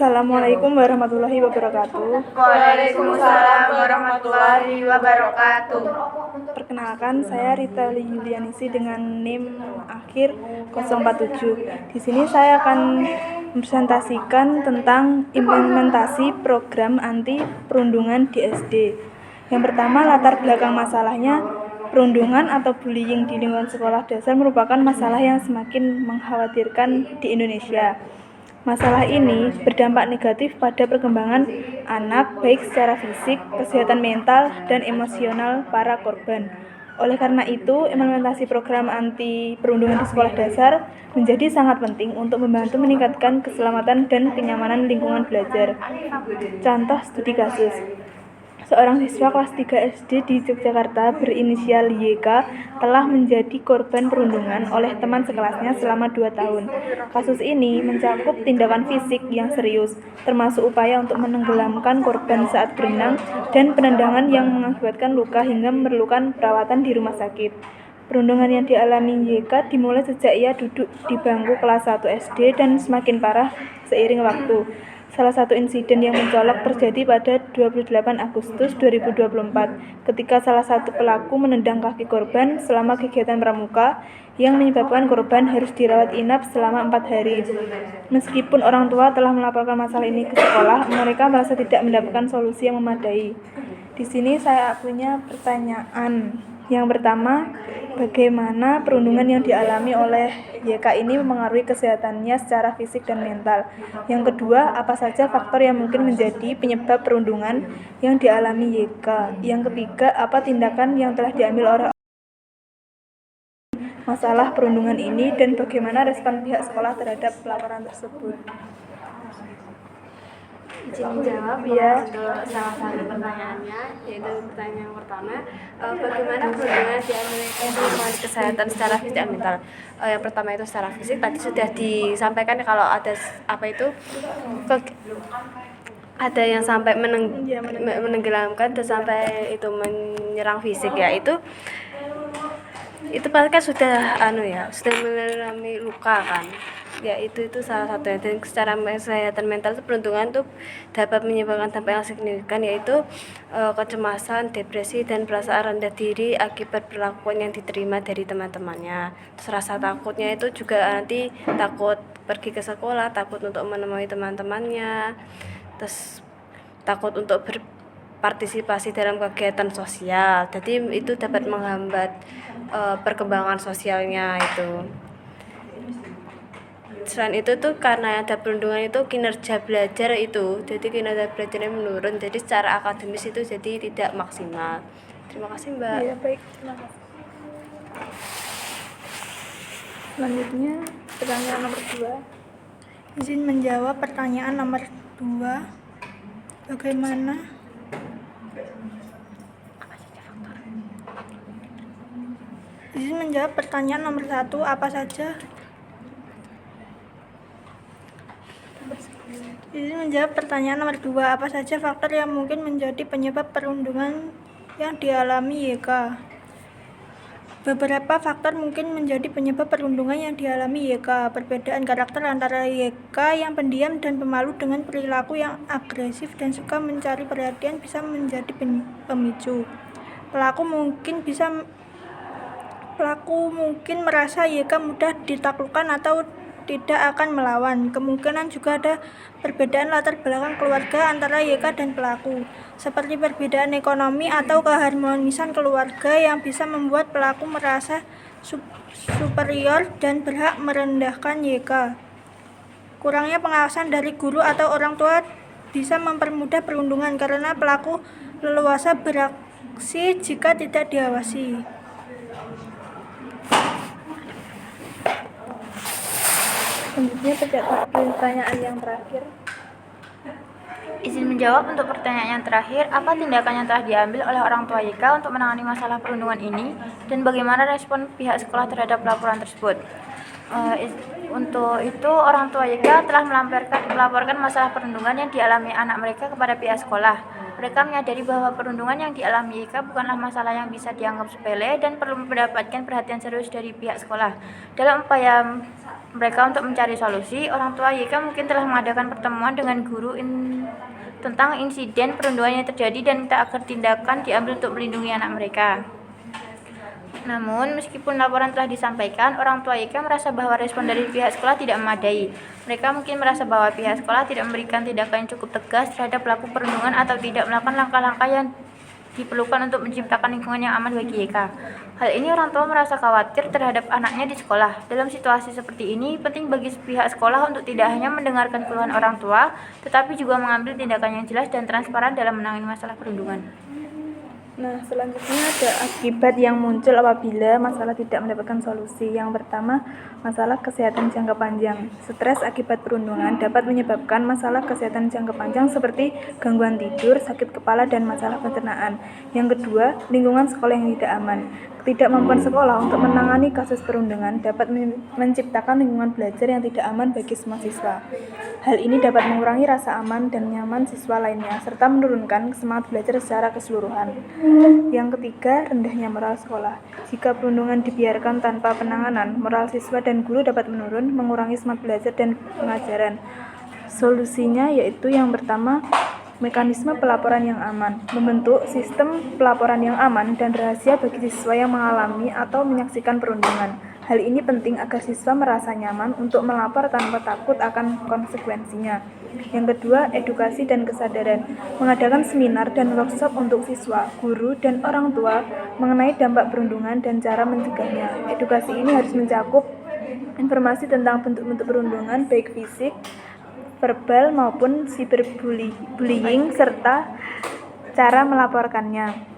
Assalamualaikum warahmatullahi wabarakatuh. Waalaikumsalam warahmatullahi wabarakatuh. Perkenalkan, saya Rita Yulianisi dengan NIM akhir 047. Di sini saya akan mempresentasikan tentang implementasi program anti perundungan di SD. Yang pertama, latar belakang masalahnya. Perundungan atau bullying di lingkungan sekolah dasar merupakan masalah yang semakin mengkhawatirkan di Indonesia. Masalah ini berdampak negatif pada perkembangan anak, baik secara fisik, kesehatan mental, dan emosional para korban. Oleh karena itu, implementasi program anti perundungan di sekolah dasar menjadi sangat penting untuk membantu meningkatkan keselamatan dan kenyamanan lingkungan belajar. Contoh studi kasus. Seorang siswa kelas 3 SD di Yogyakarta berinisial YK telah menjadi korban perundungan oleh teman sekelasnya selama 2 tahun. Kasus ini mencakup tindakan fisik yang serius, termasuk upaya untuk menenggelamkan korban saat berenang dan penendangan yang mengakibatkan luka hingga memerlukan perawatan di rumah sakit. Perundungan yang dialami YK dimulai sejak ia duduk di bangku kelas 1 SD dan semakin parah seiring waktu. Salah satu insiden yang mencolok terjadi pada 28 Agustus 2024 ketika salah satu pelaku menendang kaki korban selama kegiatan pramuka yang menyebabkan korban harus dirawat inap selama 4 hari. Meskipun orang tua telah melaporkan masalah ini ke sekolah, mereka merasa tidak mendapatkan solusi yang memadai. Di sini saya punya pertanyaan. Yang pertama, bagaimana perundungan yang dialami oleh YK ini mempengaruhi kesehatannya secara fisik dan mental? Yang kedua, apa saja faktor yang mungkin menjadi penyebab perundungan yang dialami YK? Yang ketiga, apa tindakan yang telah diambil oleh masalah perundungan ini dan bagaimana respon pihak sekolah terhadap laporan tersebut? Izin menjawab ya untuk salah satu pertanyaannya, yaitu pertanyaan yang pertama, bagaimana perundungan di Amerika itu mempengaruhi kesehatan secara fisik dan mental. Yang pertama itu secara fisik, tadi sudah disampaikan kalau ada ada yang sampai menenggelamkan dan sampai itu menyerang fisik, ya itu pasti kan sudah sudah mengalami luka kan, ya itu salah satunya. Dan secara kesehatan mental itu perundungan itu dapat menyebabkan dampak yang signifikan, yaitu kecemasan, depresi, dan perasaan rendah diri akibat perlakuan yang diterima dari teman-temannya. Terus rasa takutnya itu juga nanti takut pergi ke sekolah, takut untuk menemui teman-temannya, terus takut untuk berpartisipasi dalam kegiatan sosial. Jadi itu dapat menghambat perkembangan sosialnya itu. Selain itu tuh karena ada perundungan itu kinerja belajar belajarnya menurun, jadi secara akademis itu jadi tidak maksimal. Terima kasih Mbak. Ya, baik, terima kasih. Selanjutnya pertanyaan nomor 2. Izin menjawab pertanyaan nomor 2. Bagaimana Izin menjawab pertanyaan nomor 1. Izin menjawab pertanyaan nomor 2. Apa saja faktor yang mungkin menjadi penyebab perundungan yang dialami YK? Beberapa faktor mungkin menjadi penyebab perundungan yang dialami YK. Perbedaan karakter antara YK yang pendiam dan pemalu dengan perilaku yang agresif dan suka mencari perhatian bisa menjadi pemicu. Pelaku mungkin merasa YK mudah ditaklukkan atau tidak akan melawan. Kemungkinan juga ada perbedaan latar belakang keluarga antara YK dan pelaku, seperti perbedaan ekonomi atau keharmonisan keluarga yang bisa membuat pelaku merasa superior dan berhak merendahkan YK. Kurangnya pengawasan dari guru atau orang tua bisa mempermudah perundungan karena pelaku leluasa beraksi jika tidak diawasi. Selanjutnya pertanyaan yang terakhir. Izin menjawab untuk pertanyaan yang terakhir, apa tindakan yang telah diambil oleh orang tua YK untuk menangani masalah perundungan ini dan bagaimana respon pihak sekolah terhadap laporan tersebut? Untuk itu, orang tua YK telah melaporkan masalah perundungan yang dialami anak mereka kepada pihak sekolah. Mereka menyadari bahwa perundungan yang dialami YK bukanlah masalah yang bisa dianggap sepele dan perlu mendapatkan perhatian serius dari pihak sekolah. Dalam upaya mereka untuk mencari solusi, orang tua YK mungkin telah mengadakan pertemuan dengan guru tentang insiden perundungan yang terjadi dan minta agar tindakan diambil untuk melindungi anak mereka. Namun, meskipun laporan telah disampaikan, orang tua YK merasa bahwa respon dari pihak sekolah tidak memadai. Mereka mungkin merasa bahwa pihak sekolah tidak memberikan tindakan yang cukup tegas terhadap pelaku perundungan atau tidak melakukan langkah-langkah yang diperlukan untuk menciptakan lingkungan yang aman bagi YK. Hal ini orang tua merasa khawatir terhadap anaknya di sekolah. Dalam situasi seperti ini, penting bagi pihak sekolah untuk tidak hanya mendengarkan keluhan orang tua, tetapi juga mengambil tindakan yang jelas dan transparan dalam menangani masalah perundungan. Nah, selanjutnya ada akibat yang muncul apabila masalah tidak mendapatkan solusi. Yang pertama, masalah kesehatan jangka panjang. Stres akibat perundungan dapat menyebabkan masalah kesehatan jangka panjang seperti gangguan tidur, sakit kepala, dan masalah pencernaan. Yang kedua, lingkungan sekolah yang tidak aman. Ketidakmampuan sekolah untuk menangani kasus perundungan dapat menciptakan lingkungan belajar yang tidak aman bagi semua siswa. Hal ini dapat mengurangi rasa aman dan nyaman siswa lainnya, serta menurunkan semangat belajar secara keseluruhan. Yang ketiga, rendahnya moral sekolah. Jika perundungan dibiarkan tanpa penanganan, moral siswa dan guru dapat menurun, mengurangi semangat belajar dan pengajaran. Solusinya yaitu yang pertama, mekanisme pelaporan yang aman. Membentuk sistem pelaporan yang aman dan rahasia bagi siswa yang mengalami atau menyaksikan perundungan. Hal ini penting agar siswa merasa nyaman untuk melapor tanpa takut akan konsekuensinya. Yang kedua, edukasi dan kesadaran. Mengadakan seminar dan workshop untuk siswa, guru, dan orang tua mengenai dampak perundungan dan cara mencegahnya. Edukasi ini harus mencakup informasi tentang bentuk-bentuk perundungan, baik fisik, verbal maupun cyberbullying, serta cara melaporkannya.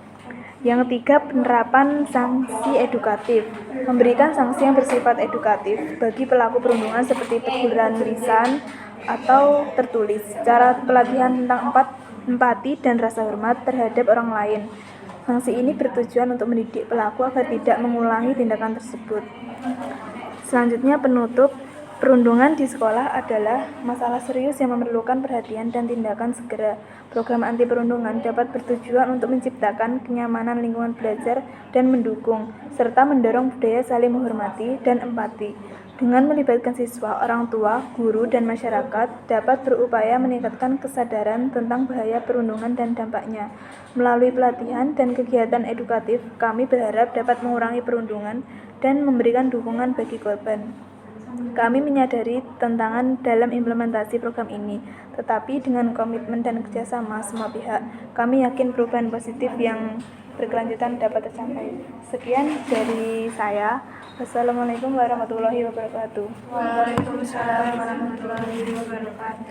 Yang ketiga, penerapan sanksi edukatif. Memberikan sanksi yang bersifat edukatif bagi pelaku perundungan seperti teguran lisan atau tertulis. Cara pelatihan tentang empati dan rasa hormat terhadap orang lain. Sanksi ini bertujuan untuk mendidik pelaku agar tidak mengulangi tindakan tersebut. Selanjutnya, penutup. Perundungan di sekolah adalah masalah serius yang memerlukan perhatian dan tindakan segera. Program anti perundungan dapat bertujuan untuk menciptakan kenyamanan lingkungan belajar dan mendukung, serta mendorong budaya saling menghormati dan empati. Dengan melibatkan siswa, orang tua, guru, dan masyarakat, dapat berupaya meningkatkan kesadaran tentang bahaya perundungan dan dampaknya. Melalui pelatihan dan kegiatan edukatif, kami berharap dapat mengurangi perundungan dan memberikan dukungan bagi korban. Kami menyadari tantangan dalam implementasi program ini, tetapi dengan komitmen dan kerjasama semua pihak, kami yakin perubahan positif yang berkelanjutan dapat tercapai. Sekian dari saya. Wassalamualaikum warahmatullahi wabarakatuh. Waalaikumsalam warahmatullahi wabarakatuh.